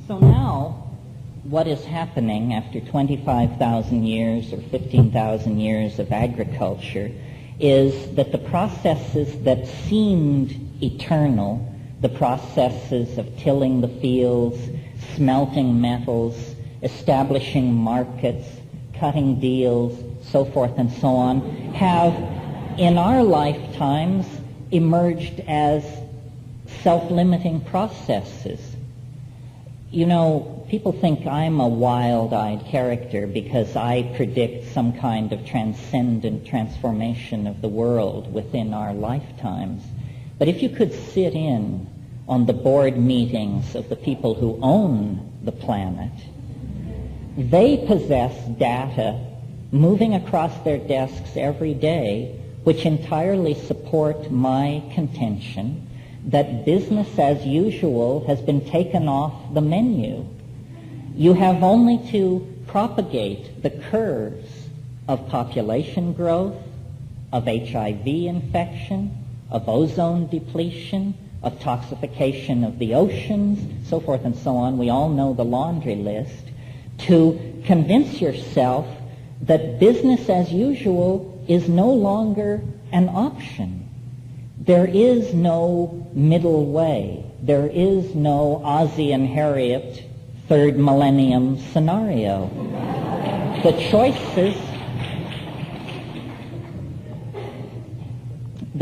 So now, what is happening after 25,000 years or 15,000 years of agriculture is that the processes that seemed eternal, the processes of tilling the fields, smelting metals, establishing markets, cutting deals, so forth and so on, have in our lifetimes emerged as self-limiting processes. You know, people think I'm a wild-eyed character because I predict some kind of transcendent transformation of the world within our lifetimes. But if you could sit in on the board meetings of the people who own the planet, they possess data moving across their desks every day which entirely support my contention that business as usual has been taken off the menu. You have only to propagate the curves of population growth, of HIV infection, of ozone depletion, of toxification of the oceans, so forth and so on. We all know the laundry list, to convince yourself that business as usual is no longer an option. There is no middle way. There is no Ozzie and Harriet third millennium scenario. The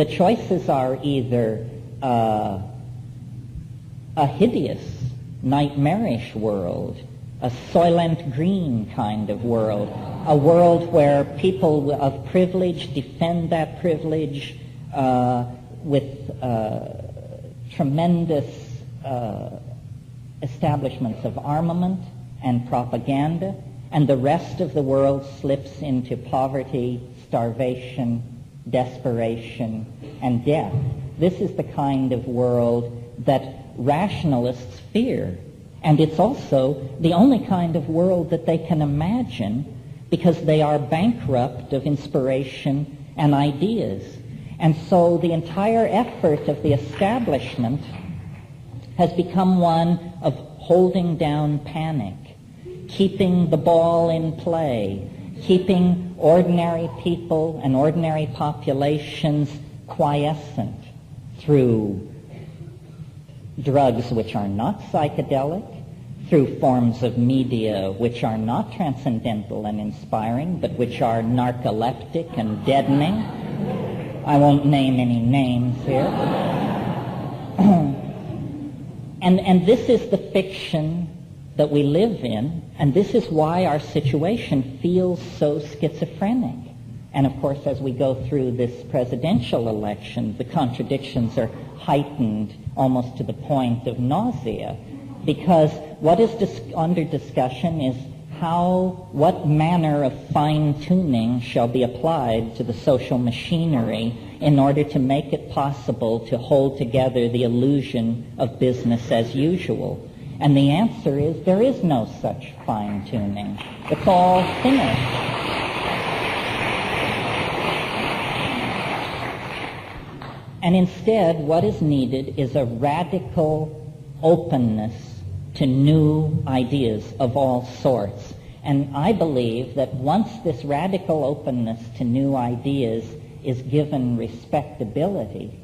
choices are either a hideous, nightmarish world, a Soylent Green kind of world, a world where people of privilege defend that privilege with tremendous establishments of armament and propaganda, and the rest of the world slips into poverty, starvation, desperation, and death. This is the kind of world that rationalists fear, and it's also the only kind of world that they can imagine because they are bankrupt of inspiration and ideas. And so the entire effort of the establishment has become one of holding down panic, keeping the ball in play, keeping ordinary people and ordinary populations quiescent through drugs which are not psychedelic, through forms of media which are not transcendental and inspiring, but which are narcoleptic and deadening. I won't name any names here. And this is the fiction that we live in, and this is why our situation feels so schizophrenic. And of course, as we go through this presidential election, the contradictions are heightened almost to the point of nausea, because what is under discussion is what manner of fine-tuning shall be applied to the social machinery in order to make it possible to hold together the illusion of business as usual. And the answer is there is no such fine-tuning. It's all finished. And instead, what is needed is a radical openness to new ideas of all sorts. And I believe that once this radical openness to new ideas is given respectability,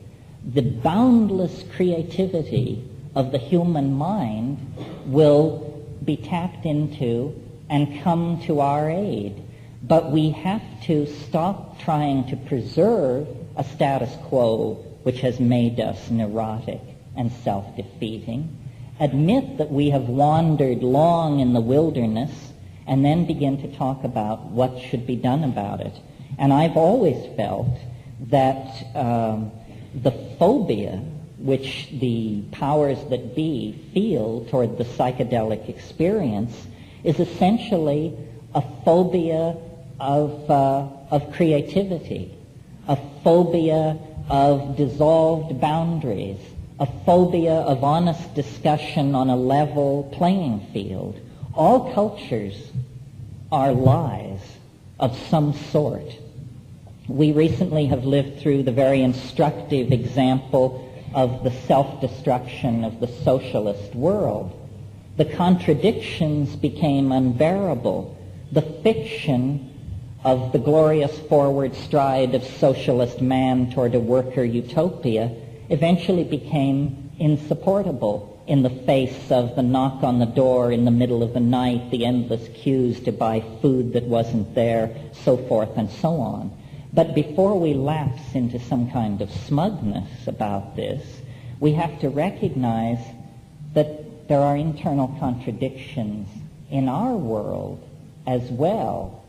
the boundless creativity of the human mind will be tapped into and come to our aid. But we have to stop trying to preserve a status quo which has made us neurotic and self-defeating, admit that we have wandered long in the wilderness, and then begin to talk about what should be done about it. And I've always felt that the phobia which the powers that be feel toward the psychedelic experience is essentially a phobia of creativity, a phobia of dissolved boundaries, a phobia of honest discussion on a level playing field. All cultures are lies of some sort. We recently have lived through the very instructive example of the self-destruction of the socialist world. The contradictions became unbearable. The fiction of the glorious forward stride of socialist man toward a worker utopia eventually became insupportable in the face of the knock on the door in the middle of the night, the endless queues to buy food that wasn't there, so forth and so on. But before we lapse into some kind of smugness about this, we have to recognize that there are internal contradictions in our world as well.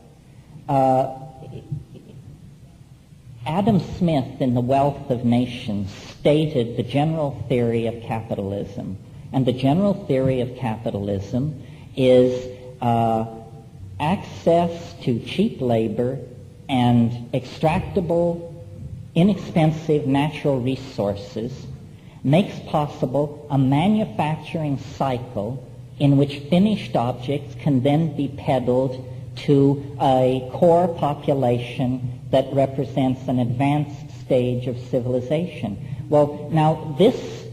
Adam Smith in The Wealth of Nations stated the general theory of capitalism. And the general theory of capitalism is access to cheap labor and extractable, inexpensive natural resources makes possible a manufacturing cycle in which finished objects can then be peddled to a core population that represents an advanced stage of civilization. Well, now this,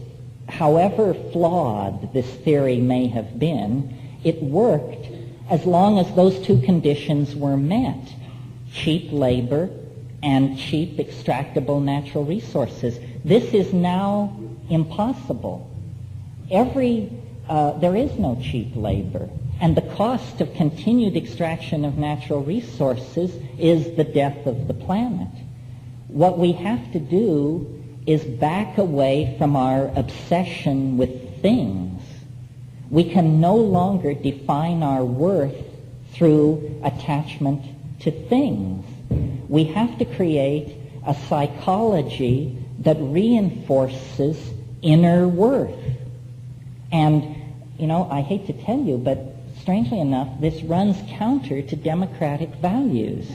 however flawed this theory may have been, it worked as long as those two conditions were met: cheap labor and cheap extractable natural resources. This is now impossible. There is no cheap labor, and the cost of continued extraction of natural resources is the death of the planet. What we have to do is back away from our obsession with things. We can no longer define our worth through attachment to things. We have to create a psychology that reinforces inner worth. And, I hate to tell you, but strangely enough, this runs counter to democratic values.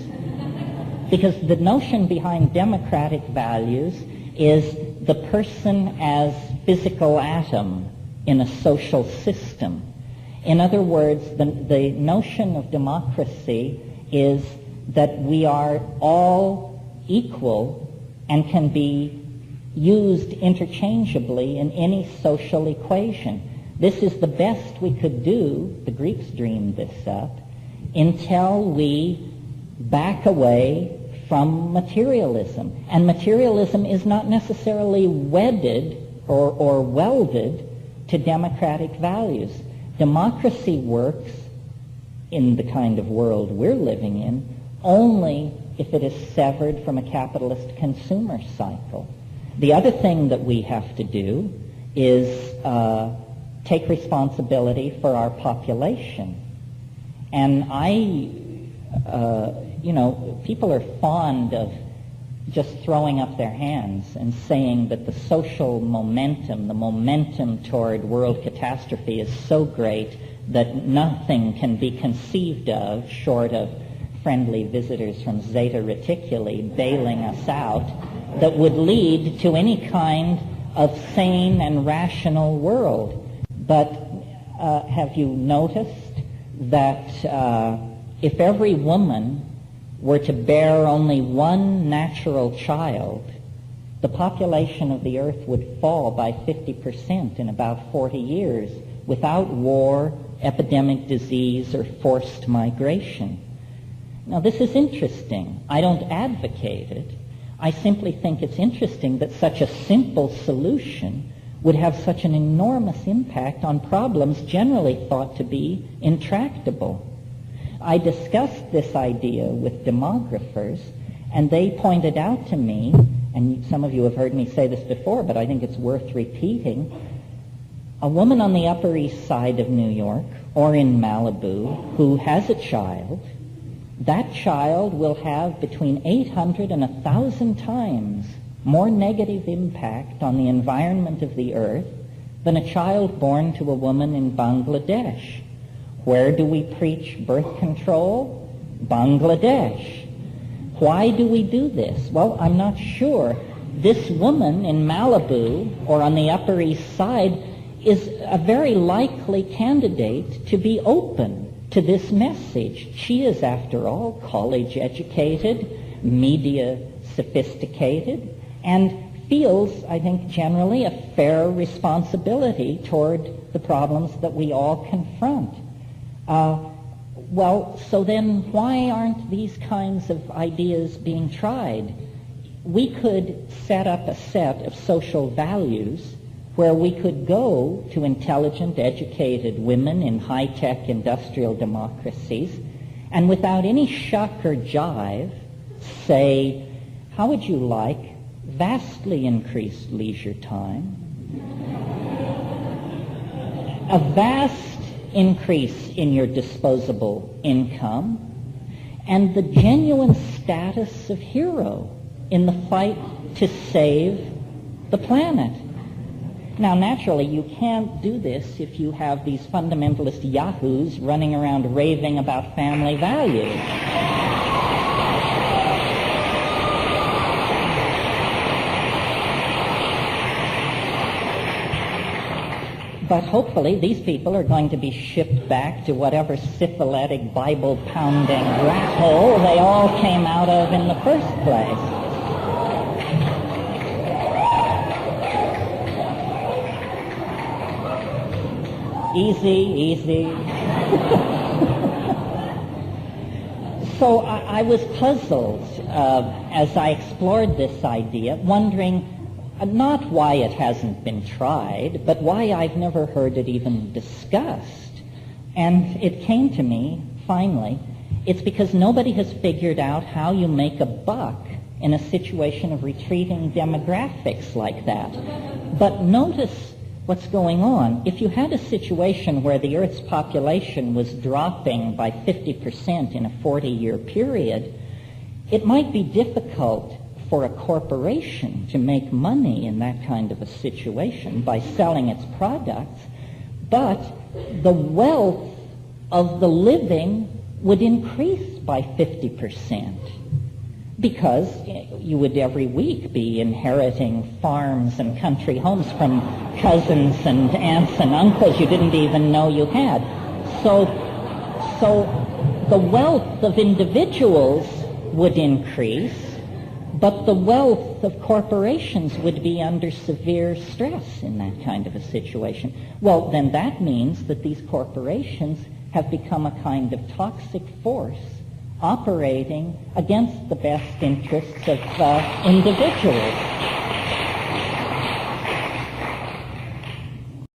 Because the notion behind democratic values is the person as physical atom in a social system. In other words, the notion of democracy is that we are all equal and can be used interchangeably in any social equation. This is the best we could do, the Greeks dreamed this up, until we back away from materialism. And materialism is not necessarily wedded or welded to democratic values. Democracy works in the kind of world we're living in only if it is severed from a capitalist consumer cycle. The other thing that we have to do is take responsibility for our population. And people are fond of just throwing up their hands and saying that the social momentum, the momentum toward world catastrophe is so great that nothing can be conceived of short of friendly visitors from Zeta Reticuli bailing us out that would lead to any kind of sane and rational world. But have you noticed that if every woman were to bear only one natural child, the population of the earth would fall by 50% in about 40 years without war, epidemic disease, or forced migration. Now, this is interesting. I don't advocate it. I simply think it's interesting that such a simple solution would have such an enormous impact on problems generally thought to be intractable. I discussed this idea with demographers, and they pointed out to me, and some of you have heard me say this before, but I think it's worth repeating, a woman on the Upper East Side of New York or in Malibu who has a child, that child will have between 800 and 1,000 times more negative impact on the environment of the earth than a child born to a woman in Bangladesh. Where do we preach birth control? Bangladesh. Why do we do this? Well, I'm not sure. This woman in Malibu or on the Upper East Side is a very likely candidate to be open to this message. She is, after all, college educated, media sophisticated, and feels, I think, generally a fair responsibility toward the problems that we all confront. Well, so then why aren't these kinds of ideas being tried? We could set up a set of social values where we could go to intelligent, educated women in high-tech industrial democracies and without any shock or jive say, how would you like vastly increased leisure time, a vast increase in your disposable income, and the genuine status of hero in the fight to save the planet. Now, naturally, you can't do this if you have these fundamentalist yahoos running around raving about family values. But hopefully these people are going to be shipped back to whatever syphilitic, Bible-pounding rat hole they all came out of in the first place. Easy. So I was puzzled as I explored this idea, wondering not why it hasn't been tried, but why I've never heard it even discussed. And it came to me, finally, it's because nobody has figured out how you make a buck in a situation of retreating demographics like that. But notice what's going on. If you had a situation where the Earth's population was dropping by 50% in a 40-year period, it might be difficult for a corporation to make money in that kind of a situation by selling its products, but the wealth of the living would increase by 50% because you would every week be inheriting farms and country homes from cousins and aunts and uncles you didn't even know you had. So the wealth of individuals would increase, but the wealth of corporations would be under severe stress in that kind of a situation. Well, then that means that these corporations have become a kind of toxic force operating against the best interests of individuals.